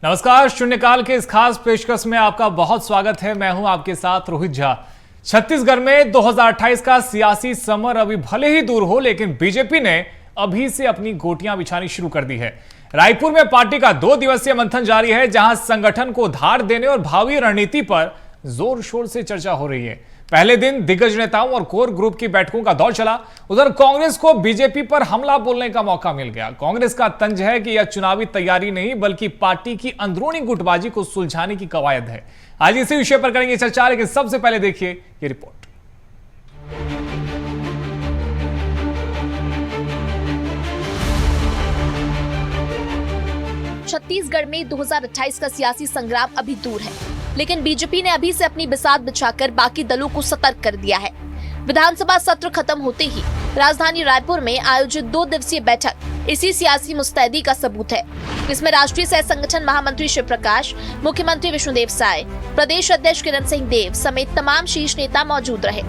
नमस्कार, शून्यकाल के इस खास पेशकश में आपका बहुत स्वागत है। मैं हूं आपके साथ रोहित झा। छत्तीसगढ़ में 2028 का सियासी समर अभी भले ही दूर हो, लेकिन बीजेपी ने अभी से अपनी गोटियां बिछानी शुरू कर दी है। रायपुर में पार्टी का 2 दिवसीय मंथन जारी है, जहां संगठन को धार देने और भावी रणनीति पर जोर शोर से चर्चा हो रही है। पहले दिन दिग्गज नेताओं और कोर ग्रुप की बैठकों का दौर चला। उधर कांग्रेस को बीजेपी पर हमला बोलने का मौका मिल गया। कांग्रेस का तंज है कि यह चुनावी तैयारी नहीं, बल्कि पार्टी की अंदरूनी गुटबाजी को सुलझाने की कवायद है। आज इसी विषय पर करेंगे चर्चा, लेकिन सबसे पहले देखिए ये रिपोर्ट। छत्तीसगढ़ में 2028 का सियासी संग्राम अभी दूर है, लेकिन बीजेपी ने अभी से अपनी बिसात बिछाकर बाकी दलों को सतर्क कर दिया है। विधानसभा सत्र खत्म होते ही राजधानी रायपुर में आयोजित 2 दिवसीय बैठक इसी सियासी मुस्तैदी का सबूत है। इसमें राष्ट्रीय सह संगठन महामंत्री शिव प्रकाश, मुख्यमंत्री विष्णुदेव साय, प्रदेश अध्यक्ष किरण सिंह देव समेत तमाम शीर्ष नेता मौजूद रहे।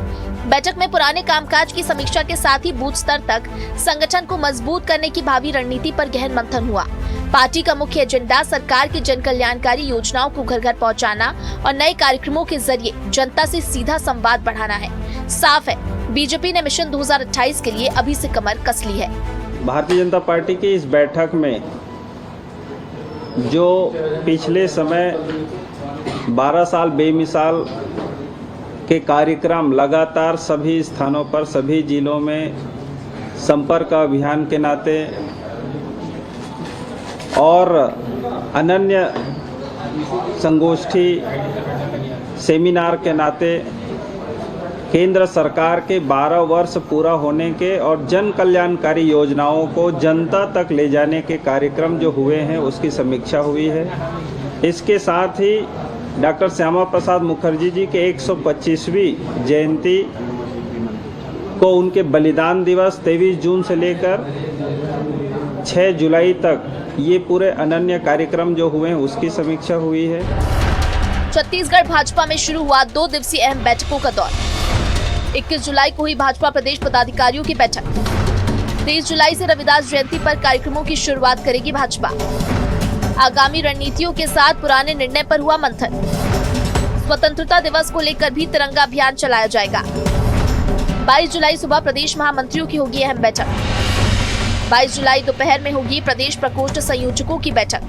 बैठक में पुराने कामकाज की समीक्षा के साथ ही बूथ स्तर तक संगठन को मजबूत करने की भावी रणनीति पर गहन मंथन हुआ। पार्टी का मुख्य एजेंडा सरकार की जन कल्याणकारी योजनाओं को घर घर पहुंचाना और नए कार्यक्रमों के जरिए जनता से सीधा संवाद बढ़ाना है। साफ है, बीजेपी ने मिशन 2028 के लिए अभी से कमर कस ली है। भारतीय जनता पार्टी की इस बैठक में जो पिछले समय 12 साल बेमिसाल के कार्यक्रम लगातार सभी स्थानों पर, सभी जिलों में संपर्क अभियान के नाते और अनन्य संगोष्ठी सेमिनार के नाते केंद्र सरकार के 12 वर्ष पूरा होने के और जन कल्याणकारी योजनाओं को जनता तक ले जाने के कार्यक्रम जो हुए हैं उसकी समीक्षा हुई है। इसके साथ ही डॉक्टर श्यामा प्रसाद मुखर्जी जी के 125वीं जयंती को उनके बलिदान दिवस 23 जून से लेकर 6 जुलाई तक ये पूरे अनन्य कार्यक्रम जो हुए हैं उसकी समीक्षा हुई है। छत्तीसगढ़ भाजपा में शुरू हुआ 2 दिवसीय अहम बैठकों का दौर। 21 जुलाई को हुई भाजपा प्रदेश पदाधिकारियों की बैठक। 23 जुलाई से रविदास जयंती पर कार्यक्रमों की शुरुआत करेगी भाजपा। आगामी रणनीतियों के साथ पुराने निर्णय पर हुआ मंथन। स्वतंत्रता दिवस को लेकर भी तिरंगा अभियान चलाया जाएगा। 22 जुलाई सुबह प्रदेश महामंत्रियों की होगी अहम बैठक। 22 जुलाई दोपहर में होगी प्रदेश प्रकोष्ठ संयोजकों की बैठक।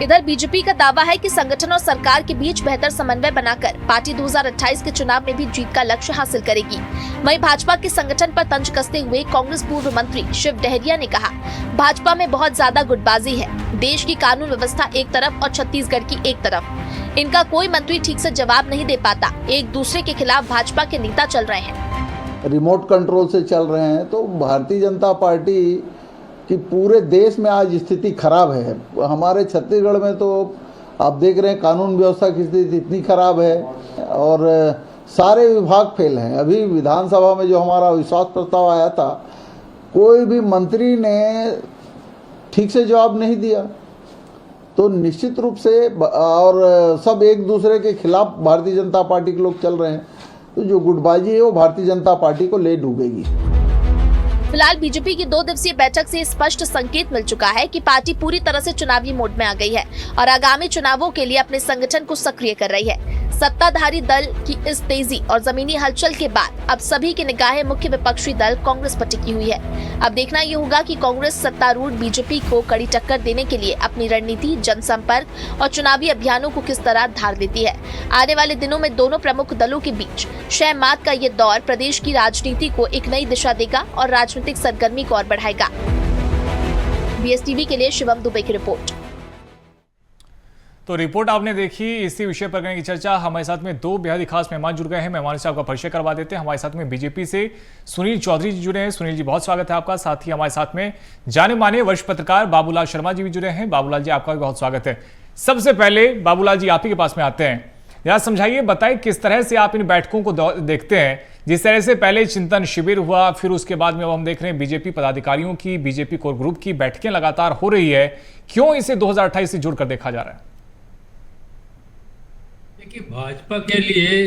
इधर बीजेपी का दावा है कि संगठन और सरकार के बीच बेहतर समन्वय बनाकर पार्टी 2028 के चुनाव में भी जीत का लक्ष्य हासिल करेगी। वहीं भाजपा के संगठन पर तंज कसते हुए कांग्रेस पूर्व मंत्री शिव डहरिया ने कहा, भाजपा में बहुत ज्यादा गुटबाजी है। देश की कानून व्यवस्था एक तरफ और छत्तीसगढ़ की एक तरफ। इनका कोई मंत्री ठीक से जवाब नहीं दे पाता। एक दूसरे के खिलाफ भाजपा के नेता चल रहे हैं, रिमोट कंट्रोल से चल रहे हैं। तो भारतीय जनता पार्टी की पूरे देश में आज स्थिति खराब है। हमारे छत्तीसगढ़ में तो आप देख रहे हैं कानून व्यवस्था की स्थिति इतनी खराब है और सारे विभाग फेल हैं। अभी विधानसभा में जो हमारा विश्वास प्रस्ताव आया था, कोई भी मंत्री ने ठीक से जवाब नहीं दिया। तो निश्चित रूप से और सब एक दूसरे के खिलाफ भारतीय जनता पार्टी के लोग चल रहे हैं। तो जो गुटबाजी है वो भारतीय जनता पार्टी को ले डूबेगी। फिलहाल बीजेपी की 2 दिवसीय बैठक से स्पष्ट संकेत मिल चुका है कि पार्टी पूरी तरह से चुनावी मोड में आ गई है और आगामी चुनावों के लिए अपने संगठन को सक्रिय कर रही है। सत्ताधारी दल की इस तेजी और जमीनी हलचल के बाद अब सभी की निगाहें मुख्य विपक्षी दल कांग्रेस पर टिकी हुई है। अब देखना ये होगा कि कांग्रेस सत्तारूढ़ बीजेपी को कड़ी टक्कर देने के लिए अपनी रणनीति, जनसंपर्क और चुनावी अभियानों को किस तरह धार देती है। आने वाले दिनों में दोनों प्रमुख दलों के बीच शह-मात का ये दौर प्रदेश की राजनीति को एक नई दिशा देगा और राजनीतिक सरगर्मी को और बढ़ाएगा। बीएसटीवी के लिए शिवम दुबे की रिपोर्ट। तो रिपोर्ट आपने देखी। इसी विषय पर करने की चर्चा हमारे साथ में 2 बेहद खास मेहमान जुड़ गए हैं। मेहमानों से आपका परिचय करवा देते हैं। हमारे साथ में बीजेपी से सुनील चौधरी जी जुड़े हैं। सुनील जी, बहुत स्वागत है आपका। साथ ही हमारे साथ में जाने माने वरिष्ठ पत्रकार बाबूलाल शर्मा जी भी जुड़े हैं। बाबूलाल जी, आपका भी बहुत स्वागत है। सबसे पहले बाबूलाल जी, आप ही के पास में आते हैं। जरा समझाइए, बताइए किस तरह से आप इन बैठकों को देखते हैं। जिस तरह से पहले चिंतन शिविर हुआ, फिर उसके बाद में अब हम देख रहे हैं बीजेपी पदाधिकारियों की, बीजेपी कोर ग्रुप की बैठकें लगातार हो रही है। क्यों इसे 2028 से जुड़कर देखा जा रहा है? देखिए, भाजपा के लिए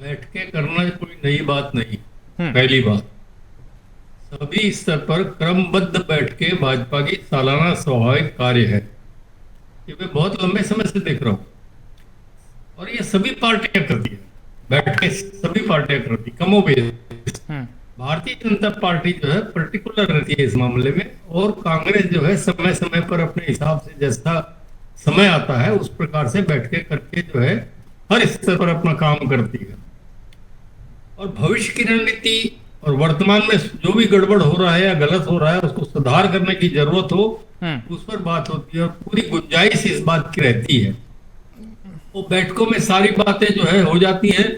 बैठकें करना कोई नई बात नहीं। पहली बात, सभी स्तर पर क्रमबद्ध बैठकें भाजपा की सालाना स्वाभाविक कार्य है। ये मैं बहुत लंबे समय से देख रहा हूँ, और ये सभी पार्टियां करती है, बैठ के सभी पार्टियां करती, कमोबेश। भारतीय जनता पार्टी जो है पर्टिकुलर रहती है इस मामले में, और कांग्रेस जो है समय समय पर अपने हिसाब से जैसा समय आता है उस प्रकार से बैठ के करके जो है हर स्तर पर अपना काम करती है। और भविष्य की रणनीति और वर्तमान में जो भी गड़बड़ हो रहा है या गलत हो रहा है उसको सुधार करने की जरूरत हो, उस पर बात होती है, और पूरी गुंजाइश इस बात की रहती है। वो बैठकों में सारी बातें जो है हो जाती हैं,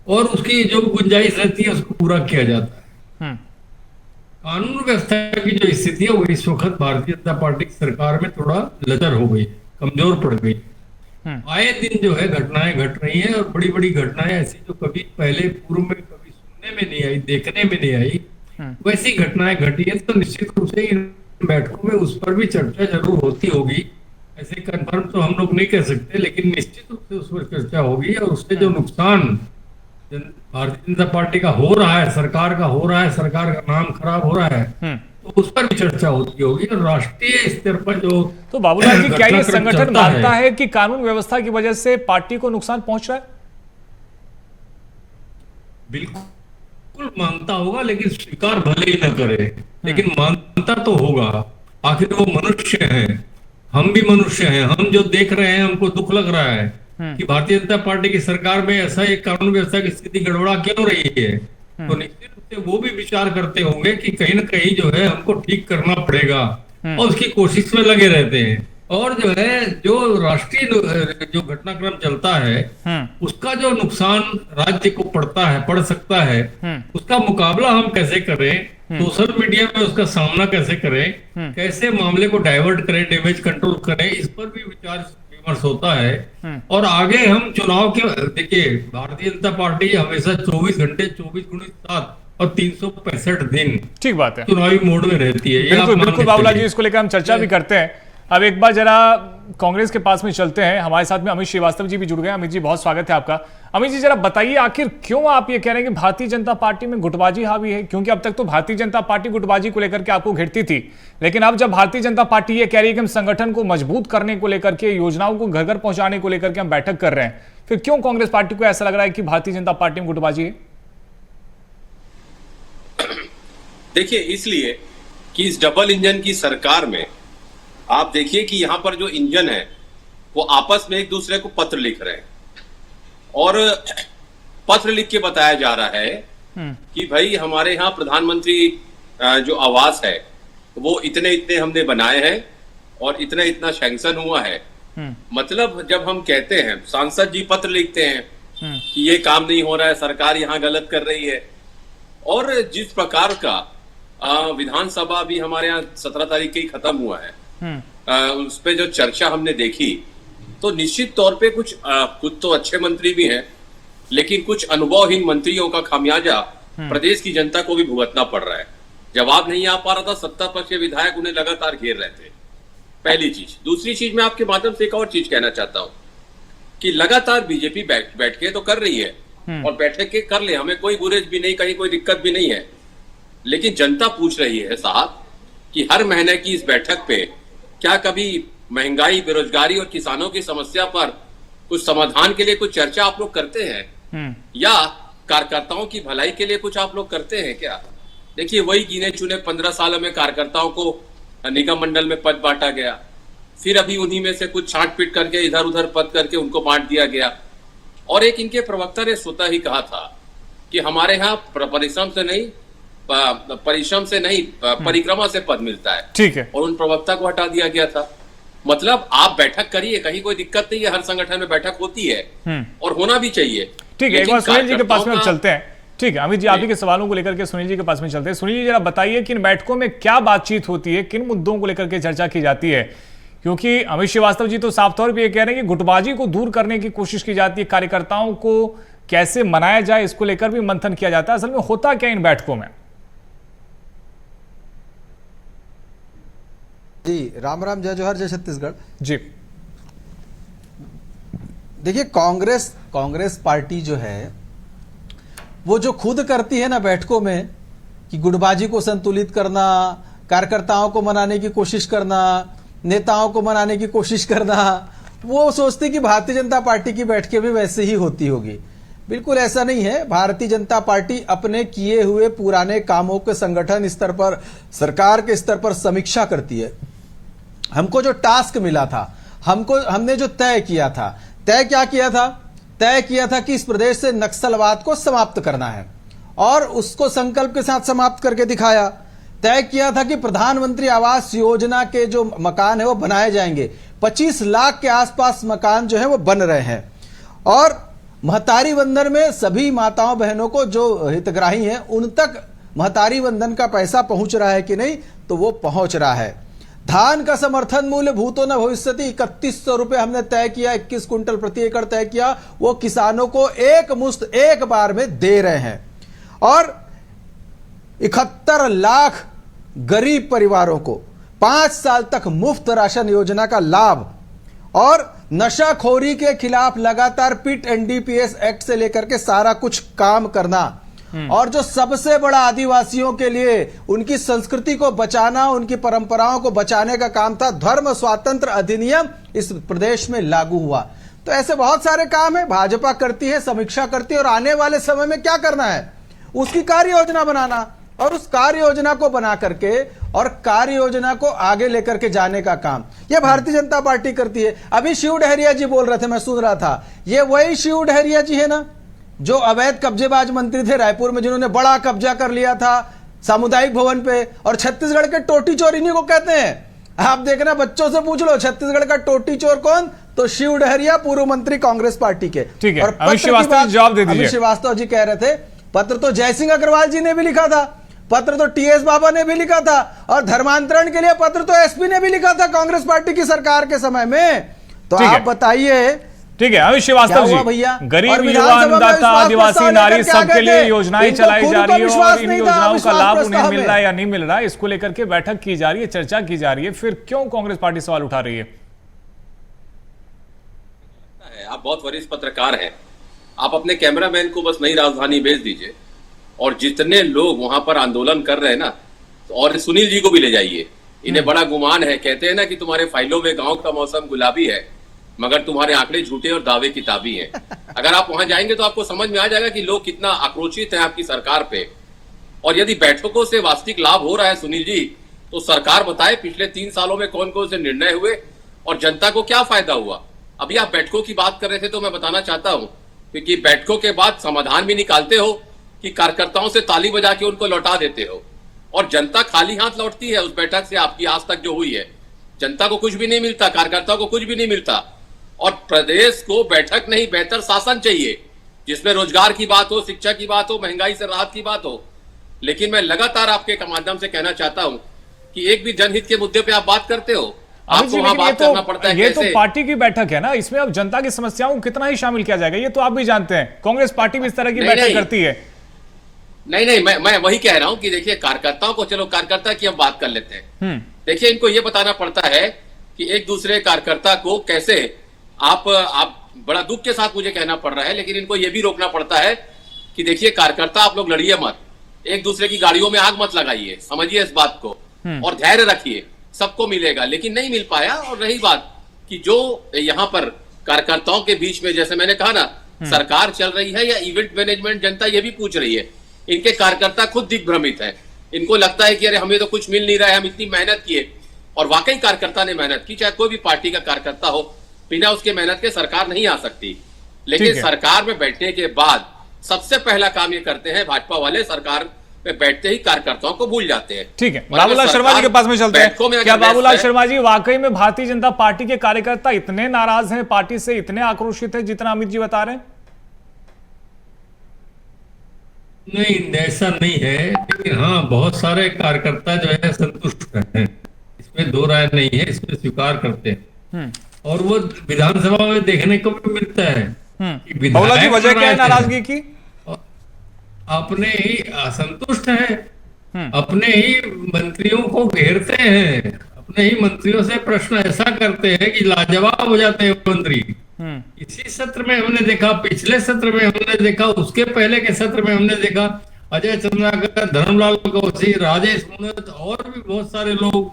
और उसकी जो गुंजाइश रहती है उसको पूरा किया जाता है। कानून व्यवस्था की जो स्थिति है वो इस वक्त भारतीय जनता पार्टी की सरकार में थोड़ा लचर हो गई, कमजोर पड़ गई। आए दिन जो है घटनाएं घट रही हैं, और बड़ी बड़ी घटनाएं ऐसी जो कभी पहले पूर्व में कभी सुनने में नहीं आई, देखने में नहीं आई, वैसी घटनाएं घटी है। तो निश्चित रूप से इन बैठकों में उस पर भी चर्चा जरूर होती होगी। ऐसे कंफर्म तो हम लोग नहीं कह सकते, लेकिन निश्चित रूप से उस पर चर्चा होगी, और उससे जो नुकसान भारतीय जनता पार्टी का हो रहा है, सरकार का हो रहा है, सरकार का नाम खराब हो रहा है, तो उस पर भी चर्चा होती होगी। और राष्ट्रीय स्तर पर जो तो बाबूलाल जी, क्या ये घटनाक्रम संगठन चलता मानता है कि कानून व्यवस्था की वजह से पार्टी को नुकसान पहुंच रहा है? बिल्कुल मानता होगा, लेकिन स्वीकार भले ही न करे, लेकिन मानता तो होगा। आखिर वो मनुष्य हैं, हम भी मनुष्य हैं। हम जो देख रहे हैं हमको दुख लग रहा है कि भारतीय जनता पार्टी की सरकार में ऐसा एक कानून व्यवस्था की स्थिति गड़बड़ा क्यों रही है। तो निश्चित रूप से वो भी विचार करते होंगे कि कहीं ना कहीं जो है हमको ठीक करना पड़ेगा, और उसकी कोशिश में लगे रहते हैं। और जो है जो राष्ट्रीय जो घटनाक्रम चलता है उसका जो नुकसान राज्य को पड़ सकता है, उसका मुकाबला हम कैसे करें, सोशल मीडिया में उसका सामना कैसे करें, कैसे मामले को डाइवर्ट करें, डैमेज कंट्रोल करें, इस पर भी विचार विमर्श होता है। और आगे हम चुनाव के, देखिए भारतीय जनता पार्टी हमेशा 24 घंटे 24x7 और 365 दिन ठीक बात है, चुनावी मोड में रहती है। बिल्कुल बिल्कुल बाबूलाल जी, इसको लेकर हम चर्चा भी करते हैं। अब एक बार जरा कांग्रेस के पास में चलते हैं, हमारे साथ में अमित श्रीवास्तव जी भी जुड़ गए। अमित जी, बहुत स्वागत है आपका। अमित जी, जरा बताइए आखिर क्यों आप ये कह रहे हैं कि भारतीय जनता पार्टी में गुटबाजी हावी है? क्योंकि अब तक तो भारतीय जनता पार्टी गुटबाजी को लेकर के आपको घेरती थी, लेकिन अब जब भारतीय जनता पार्टी ये कह रही है कि हम संगठन को मजबूत करने को लेकर के, योजनाओं को घर घर पहुंचाने को लेकर के हम बैठक कर रहे हैं, फिर क्यों कांग्रेस पार्टी को ऐसा लग रहा है कि भारतीय जनता पार्टी में गुटबाजी है? देखिए, इसलिए कि इस डबल इंजन की सरकार में आप देखिए कि यहां पर जो इंजन है वो आपस में एक दूसरे को पत्र लिख रहे हैं, और पत्र लिख के बताया जा रहा है कि भाई हमारे यहाँ प्रधानमंत्री जो आवास है वो इतने इतने हमने बनाए हैं और इतना इतना सैंक्शन हुआ है। मतलब जब हम कहते हैं, सांसद जी पत्र लिखते हैं कि ये काम नहीं हो रहा है, सरकार यहाँ गलत कर रही है, और जिस प्रकार का विधानसभा भी हमारे यहाँ 17 तारीख की खत्म हुआ है, उस पे जो चर्चा हमने देखी, तो निश्चित तौर पे कुछ तो अच्छे मंत्री भी हैं, लेकिन कुछ अनुभवहीन मंत्रियों का खामियाजा प्रदेश की जनता को भी भुगतना पड़ रहा है। जवाब नहीं आ पा रहा था, सत्ता पक्ष के विधायक उन्हें लगातार घेर रहे थे, पहली चीज। दूसरी चीज, मैं आपके माध्यम से एक और चीज कहना चाहता हूँ कि लगातार बीजेपी बैठकें तो कर रही है, और बैठकें कर ले, हमें कोई गुरेज भी नहीं, कहीं कोई दिक्कत भी नहीं है, लेकिन जनता पूछ रही है साहब कि हर महीने की इस बैठक पे क्या कभी महंगाई, बेरोजगारी और किसानों की समस्या पर कुछ समाधान के लिए कुछ चर्चा आप लोग करते हैं, या कार्यकर्ताओं की भलाई के लिए कुछ आप लोग करते हैं क्या? देखिए, वही गिने चुने 15 सालों में कार्यकर्ताओं को निगम मंडल में पद बांटा गया, फिर अभी उन्हीं में से कुछ छांट पीट करके इधर उधर पद करके उनको बांट दिया गया। और एक इनके प्रवक्ता ने स्वतः ही कहा था कि हमारे यहाँ परिश्रम से नहीं परिक्रमा से पद मिलता है, ठीक है, और उन प्रवक्ता को हटा दिया गया था। मतलब आप बैठक करिए, कहीं कोई दिक्कत नहीं है, हर संगठन में बैठक होती है और होना भी चाहिए। ठीक है, एक बार सुनील जी के पास में चलते हैं। ठीक है अमित जी, आप ही के सवालों को लेकर के सुनील जी के पास में चलते हैं। सुनील जी, जरा बताइए कि इन बैठकों में क्या बातचीत होती है, किन मुद्दों को लेकर के चर्चा की जाती है? क्योंकि अमित श्रीवास्तव जी तो साफ तौर पर ये कह रहे हैं कि गुटबाजी को दूर करने की कोशिश की जाती है, कार्यकर्ताओं को कैसे मनाया जाए इसको लेकर भी मंथन किया जाता है। असल में होता क्या इन बैठकों में? जी राम राम, जय जोहर, जय छत्तीसगढ़ जी। देखिए, कांग्रेस पार्टी जो है वो जो खुद करती है ना बैठकों में कि गुटबाजी को संतुलित करना, कार्यकर्ताओं को मनाने की कोशिश करना, नेताओं को मनाने की कोशिश करना, वो सोचती कि भारतीय जनता पार्टी की बैठकें भी वैसे ही होती होगी। बिल्कुल ऐसा नहीं है। भारतीय जनता पार्टी अपने किए हुए पुराने कामों के संगठन स्तर पर, सरकार के स्तर पर समीक्षा करती है। हमको जो टास्क मिला था, हमने जो तय किया था, तय किया था कि इस प्रदेश से नक्सलवाद को समाप्त करना है और उसको संकल्प के साथ समाप्त करके दिखाया। तय किया था कि प्रधानमंत्री आवास योजना के जो मकान है वो बनाए जाएंगे। 25 लाख के आसपास मकान जो है वो बन रहे हैं और महतारी वंदन में सभी माताओं बहनों को जो हितग्राही हैं उन तक महतारी वंदन का पैसा पहुंच रहा है कि नहीं, तो वो पहुंच रहा है। धान का समर्थन मूल्य भूतो न भविष्यति 3100 रुपए हमने तय किया, 21 कुंटल प्रति एकड़ तय किया, वो किसानों को एक मुश्त एक बार में दे रहे हैं। और 71 लाख गरीब परिवारों को 5 साल तक मुफ्त राशन योजना का लाभ और नशाखोरी के खिलाफ लगातार पिट एनडीपीएस एक्ट से लेकर के सारा कुछ काम करना और जो सबसे बड़ा आदिवासियों के लिए उनकी संस्कृति को बचाना, उनकी परंपराओं को बचाने का काम था, धर्म स्वातंत्र अधिनियम इस प्रदेश में लागू हुआ। तो ऐसे बहुत सारे काम है, भाजपा करती है, समीक्षा करती है और आने वाले समय में क्या करना है उसकी कार्य योजना बनाना और उस कार्य योजना को बना करके और कार्य योजना को आगे लेकर के जाने का काम यह भारतीय जनता पार्टी करती है। अभी शिव डहरिया जी बोल रहे थे, मैं सुन रहा था, ये वही शिव डहरिया जी है ना जो अवैध कब्जेबाज मंत्री थे रायपुर में, जिन्होंने बड़ा कब्जा कर लिया था सामुदायिक भवन पे। और छत्तीसगढ़ के टोटी चोर इन्हीं को कहते हैं। आप देखना, बच्चों से पूछ लो छत्तीसगढ़ का टोटी चोर कौन, तो शिव डहरिया, पूर्व मंत्री कांग्रेस पार्टी के। ठीक है, और अमित श्रीवास्तव जवाब दे दीजिए। अमित श्रीवास्तव जी कह रहे थे पत्र तो जयसिंह अग्रवाल जी ने भी लिखा था, पत्र तो टीएस बाबा ने भी लिखा था और धर्मांतरण के लिए पत्र तो एसपी ने भी लिखा था कांग्रेस पार्टी की सरकार के समय में। तो आप बताइए। ठीक है, अमित श्रीवास्तव जी, भैया गरीब युवा, अन्नदाता, आदिवासी नारी सबके लिए योजनाएं चलाई जा रही है और इन योजनाओं का लाभ उन्हें मिल रहा है या नहीं मिल रहा है, इसको लेकर के बैठक की जा रही है, चर्चा की जा रही है, फिर क्यों कांग्रेस पार्टी सवाल उठा रही है? आप बहुत वरिष्ठ पत्रकार हैं, आप अपने कैमरामैन को बस नई राजधानी भेज दीजिए और जितने लोग वहां पर आंदोलन कर रहे हैं ना, और सुनील जी को भी ले जाइए। इन्हें बड़ा गुमान है, कहते हैं ना कि तुम्हारे फाइलों में गांव का मौसम गुलाबी है मगर तुम्हारे आंकड़े झूठे और दावे किताबी हैं। अगर आप वहां जाएंगे तो आपको समझ में आ जाएगा कि लोग कितना आक्रोशित हैं आपकी सरकार पे। और यदि बैठकों से वास्तविक लाभ हो रहा है सुनील जी, तो सरकार बताए पिछले 3 सालों में कौन कौन से निर्णय हुए और जनता को क्या फायदा हुआ। अभी आप बैठकों की बात कर रहे थे तो मैं बताना चाहता हूं क्योंकि बैठकों के बाद समाधान भी निकालते हो कि कार्यकर्ताओं से ताली बजा के उनको लौटा देते हो और जनता खाली हाथ लौटती है उस बैठक से। आपकी आज तक जो हुई है, जनता को कुछ भी नहीं मिलता, कार्यकर्ताओं को कुछ भी नहीं मिलता। और प्रदेश को बैठक नहीं, बेहतर शासन चाहिए जिसमें रोजगार की बात हो, शिक्षा की बात हो, महंगाई से राहत की बात हो। लेकिन मैं लगातार आपके माध्यम से कहना चाहता हूं कि एक भी जनहित के मुद्दे पे आप बात करते हो, आपको वहां बात करना पड़ता है। ये तो पार्टी की बैठक है ना, इसमें अब जनता की समस्याओं को कितना ही शामिल किया जाएगा, ये तो आप भी जानते हैं। कांग्रेस पार्टी भी इस तरह की बैठक करती है। नहीं, मैं वही कह रहा हूं कि देखिए कार्यकर्ताओं को, चलो कार्यकर्ता की हम बात कर लेते हैं। देखिए इनको ये बताना पड़ता है कि एक दूसरे कार्यकर्ता को कैसे आप बड़ा दुख के साथ मुझे कहना पड़ रहा है, लेकिन इनको यह भी रोकना पड़ता है कि देखिए कार्यकर्ता आप लोग लड़िए मत, एक दूसरे की गाड़ियों में आग मत लगाइए, समझिए इस बात को और धैर्य रखिए, सबको मिलेगा। लेकिन नहीं मिल पाया। और रही बात कि जो यहाँ पर कार्यकर्ताओं के बीच में, जैसे मैंने कहा ना, सरकार चल रही है या इवेंट मैनेजमेंट, जनता ये भी पूछ रही है। इनके कार्यकर्ता खुद दिग्भ्रमित है, इनको लगता है कि अरे हमें तो कुछ मिल नहीं रहा है, हम इतनी मेहनत किए। और वाकई कार्यकर्ता ने मेहनत की, चाहे कोई भी पार्टी का कार्यकर्ता हो, बिना उसके मेहनत के सरकार नहीं आ सकती। लेकिन सरकार में बैठने के बाद सबसे पहला काम ये करते हैं भाजपा वाले, सरकार में बैठते ही कार्यकर्ताओं को भूल जाते हैं। ठीक है, बाबूलाल शर्मा जी के पास में चलते हैं। क्या बाबूलाल शर्मा जी, वाकई में भारतीय जनता पार्टी के कार्यकर्ता इतने नाराज हैं पार्टी से, इतने आक्रोशित हैं जितना अमित जी बता रहे हैं? नहीं, ऐसा नहीं है, लेकिन हाँ बहुत सारे कार्यकर्ता जो है संतुष्ट हैं, इसमें दो राय नहीं है, इसमें स्वीकार करते हैं। और वो विधानसभा में देखने को भी मिलता है कि बाबूलाल जी, वजह क्या है नाराजगी की? अपने ही असंतुष्ट है, अपने ही मंत्रियों को घेरते हैं, अपने ही मंत्रियों से प्रश्न ऐसा करते हैं कि लाजवाब हो जाते हैं मंत्री। इसी सत्र में हमने देखा, पिछले सत्र में हमने देखा, उसके पहले के सत्र में हमने देखा, अजय चंद्राकर, धर्मलाल कौशिक, राजेश मूणत और भी बहुत सारे लोग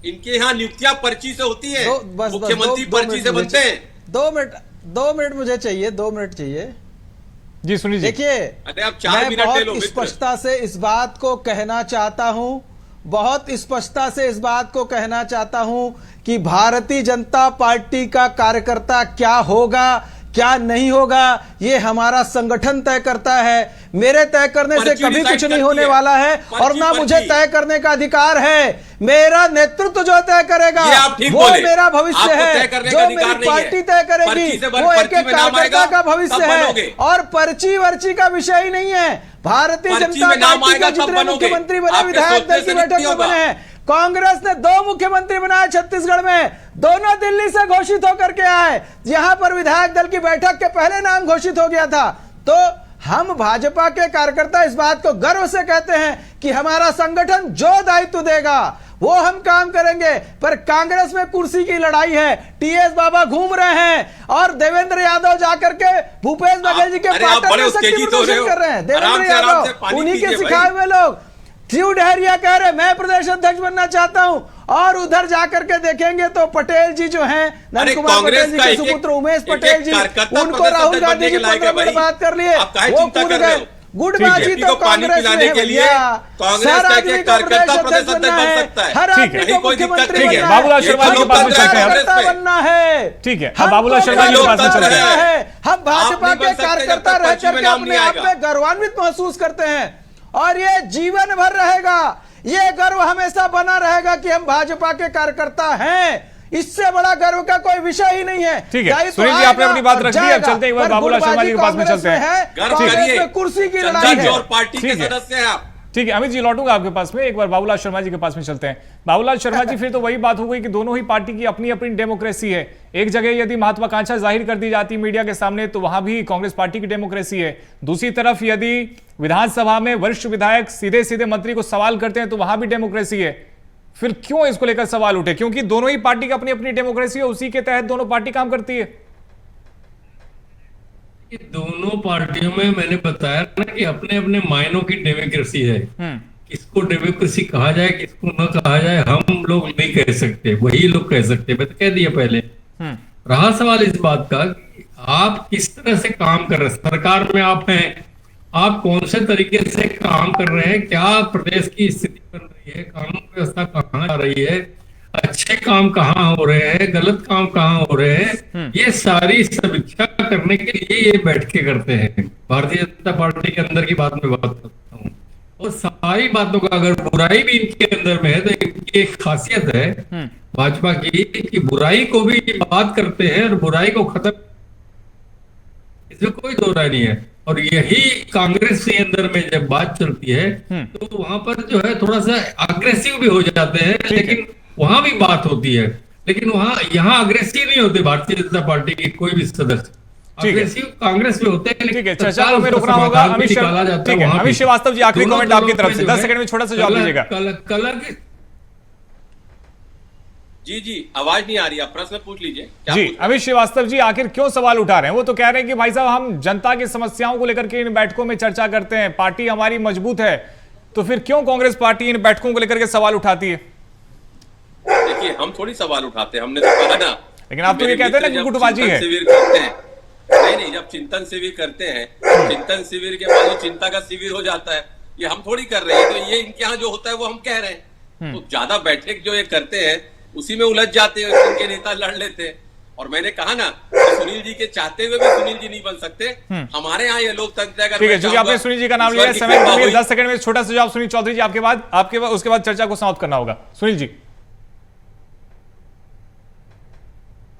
इनके यहाँ नियुक्तियां पर्ची से होती है, बस मुख्यमंत्री पर्ची से बनते हैं। 2 मिनट मुझे चाहिए, 2 मिनट चाहिए जी। सुनील जी, देखिए, अरे आप 4 मिनट ले लो बहुत मित्र। स्पष्टता से इस बात को कहना चाहता हूं, बहुत स्पष्टता से इस बात को कहना चाहता हूं कि भारतीय जनता पार्टी का कार्यकर्ता क्या होगा क्या नहीं होगा ये हमारा संगठन तय करता है। मेरे तय करने से कभी कुछ नहीं होने वाला है और ना मुझे तय करने का अधिकार है। मेरा नेतृत्व जो तय करेगा वो मेरा भविष्य है, जो मेरी पार्टी तय करेगी वो एक एक कार्यकर्ता का भविष्य है और पर्ची वर्ची का विषय ही नहीं है। भारतीय जनता पार्टी के जितने मुख्यमंत्री बने विधायक दल की बैठक में बने हैं, कांग्रेस ने 2 मुख्यमंत्री बनाए छत्तीसगढ़ में, दोनों दिल्ली से घोषित होकर के आए। यहां पर विधायक दल की बैठक के पहले नाम घोषित हो गया था। तो हम भाजपा के कार्यकर्ता इस बात को गर्व से कहते हैं कि हमारा संगठन जो दायित्व देगा वो हम काम करेंगे। पर कांग्रेस में कुर्सी की लड़ाई है, टीएस बाबा घूम रहे हैं और देवेंद्र यादव जाकर के भूपेश बघेल जी के पार्टनर में शक्ति प्रदर्शन कर रहे हैं। देवेंद्र यादव उन्हीं के सिखाए हुए लोग। शिव डहरिया कह रहे मैं प्रदेश अध्यक्ष बनना चाहता हूं और उधर जाकर के देखेंगे तो पटेल जी जो हैं, नंद कुमार पटेल जी के सुपुत्र उमेश पटेल जी, उनको राहुल गांधी जी 15 मिनट बात कर लिए, वो कूद गए। गुटबाजी तो कांग्रेस में है भैया, हर आदमी को प्रदेश अध्यक्ष बनना है, हर आदमी को मुख्यमंत्री बनना है, बाबूलाल शर्मा जी के पास में चलते हैं, बनना है। ठीक है, बाबूलाल शर्मा जी के पास में चलते हैं। हम भाजपा के कार्यकर्ता रह करके अपने आप में गौरवान्वित महसूस करते हैं और ये जीवन भर रहेगा, ये गर्व हमेशा बना रहेगा कि हम भाजपा के कार्यकर्ता हैं। इससे बड़ा गर्व का कोई विषय ही नहीं है। ठीक है, सुनील जी आपने अपनी बात रख दी, अब चलते हैं बाबूलाल शर्मा जी के पास में चलते हैं। कुर्सी की लड़ाई है और पार्टी के सदस्य हैं आप। ठीक है, अमित जी लौटूंगा आपके पास में, एक बार बाबूलाल शर्मा जी के पास में चलते हैं। बाबूलाल शर्मा जी, फिर तो वही बात हो गई कि दोनों ही पार्टी की अपनी अपनी डेमोक्रेसी है। एक जगह यदि महत्वाकांक्षा जाहिर कर दी जाती मीडिया के सामने तो वहां भी कांग्रेस पार्टी की डेमोक्रेसी है। दूसरी तरफ यदि विधानसभा में वरिष्ठ विधायक सीधे सीधे मंत्री को सवाल करते हैं तो वहां भी डेमोक्रेसी है। फिर क्यों इसको लेकर सवाल उठे? क्योंकि दोनों ही पार्टी की अपनी अपनी डेमोक्रेसी है, उसी के तहत दोनों पार्टी काम करती है। दोनों पार्टियों में मैंने बताया ना कि अपने अपने मायनों की डेमोक्रेसी है। किसको डेमोक्रेसी कहा जाए किसको न कहा जाए हम लोग नहीं कह सकते, वही लोग कह सकते। मैं तो कह दिया पहले। रहा सवाल इस बात का कि आप किस तरह से काम कर रहे हैं, सरकार में आप हैं, आप कौन से तरीके से काम कर रहे हैं, क्या प्रदेश की स्थिति बन रही है, कानून व्यवस्था कहाँ जा रही है, अच्छे काम कहाँ हो रहे हैं, गलत काम कहाँ हो रहे हैं, ये सारी समीक्षा करने के लिए ये बैठकें करते हैं। भारतीय जनता पार्टी के अंदर की बात में बात करता हूँ और सारी बातों का अगर बुराई भी इनके अंदर में है तो इनकी एक खासियत है भाजपा की कि बुराई को भी बात करते हैं और बुराई को खत्म, इसमें कोई दो राय नहीं है। और यही कांग्रेस के अंदर में जब बात चलती है तो वहां पर जो है थोड़ा सा अग्रेसिव भी हो जाते हैं, लेकिन वहां भी बात होती है। लेकिन वहां यहाँ अग्रेसिव नहीं होते भारतीय जनता पार्टी के कोई भी सदस्य, अग्रेसिव कांग्रेस में होते हैं। ठीक है, चर्चा में रोकना होगा। अमित श्रीवास्तव जी आखिरी कमेंट आपकी तरफ से 10 सेकंड में छोटा सा जवाब दीजिएगा। कलर की जी आवाज नहीं आ रही, आप प्रश्न पूछ लीजिए। जी अमित श्रीवास्तव जी आखिर क्यों सवाल उठा रहे हैं? वो तो कह रहे हैं कि भाई साहब हम जनता की समस्याओं को लेकर के इन बैठकों में चर्चा करते हैं, पार्टी हमारी मजबूत है, तो फिर क्यों कांग्रेस पार्टी इन बैठकों को लेकर के सवाल उठाती है? देखिए हम थोड़ी सवाल उठाते हैं, हमने तो कहा ना। लेकिन आप तो ये कहते हैं ना कि गुटबाजी है। नहीं, जब चिंतन शिविर करते हैं, चिंतन शिविर के बाद चिंता का शिविर हो जाता है, ये हम थोड़ी कर रहे हैं। तो ये इनके यहाँ जो होता है वो हम कह रहे हैं। तो ज्यादा बैठक जो ये करते हैं उसी में उलझ जाते हैं, उनके नेता लड़ लेते हैं। और मैंने कहा ना सुनील जी के चाहते हुए भी सुनील जी नहीं बन सकते। हमारे यहाँ ये लोकतंत्र है। ठीक है, जो आपने सुनील जी का नाम लिया, समय 10 सेकंड में छोटा सा जवाब सुनील चौधरी जी आपके बाद उसके बाद चर्चा को समाप्त करना होगा। सुनील जी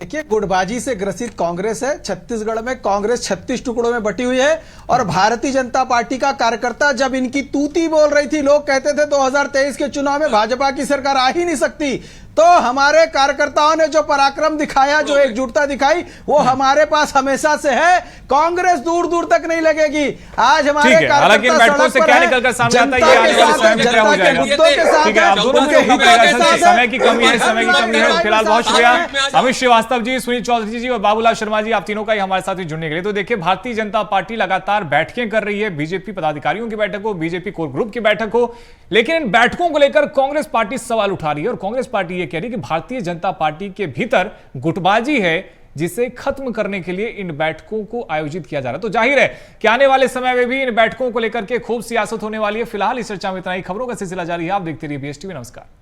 देखिए, गुटबाजी से ग्रसित कांग्रेस है। छत्तीसगढ़ में कांग्रेस 36 टुकड़ों में बटी हुई है और भारतीय जनता पार्टी का कार्यकर्ता जब इनकी तूती बोल रही थी, लोग कहते थे 2023 के चुनाव में भाजपा की सरकार आ ही नहीं सकती, तो हमारे कार्यकर्ताओं ने जो पराक्रम दिखाया, जो एकजुटता दिखाई, वो हमारे पास हमेशा से है। कांग्रेस दूर दूर तक नहीं लगेगी। आज हमारे हालांकि बैठकों से क्या निकलकर सामने आता है, ये आने वाले समय में क्या हो जाएगा। ठीक है, आप दोनों के हित में समय की कमी है, समय की कमी है। फिलहाल बहुत शुक्रिया अमित श्रीवास्तव जी, सुनील चौधरी जी और बाबूलाल शर्मा जी, आप तीनों का ही हमारे साथ जुड़ने के लिए। तो देखिए, भारतीय जनता पार्टी लगातार बैठकें कर रही है, बीजेपी पदाधिकारियों की बैठक हो, बीजेपी कोर ग्रुप की बैठक हो, लेकिन इन बैठकों को लेकर कांग्रेस पार्टी सवाल उठा रही है और कांग्रेस पार्टी यह कह रही है कि भारतीय जनता पार्टी के भीतर गुटबाजी है, जिसे खत्म करने के लिए इन बैठकों को आयोजित किया जा रहा है। तो जाहिर है कि आने वाले समय में भी इन बैठकों को लेकर के खूब सियासत होने वाली है। फिलहाल इस चर्चा में इतना ही। खबरों का सिलसिला जारी है, आप देखते रहिए BSTV। नमस्कार।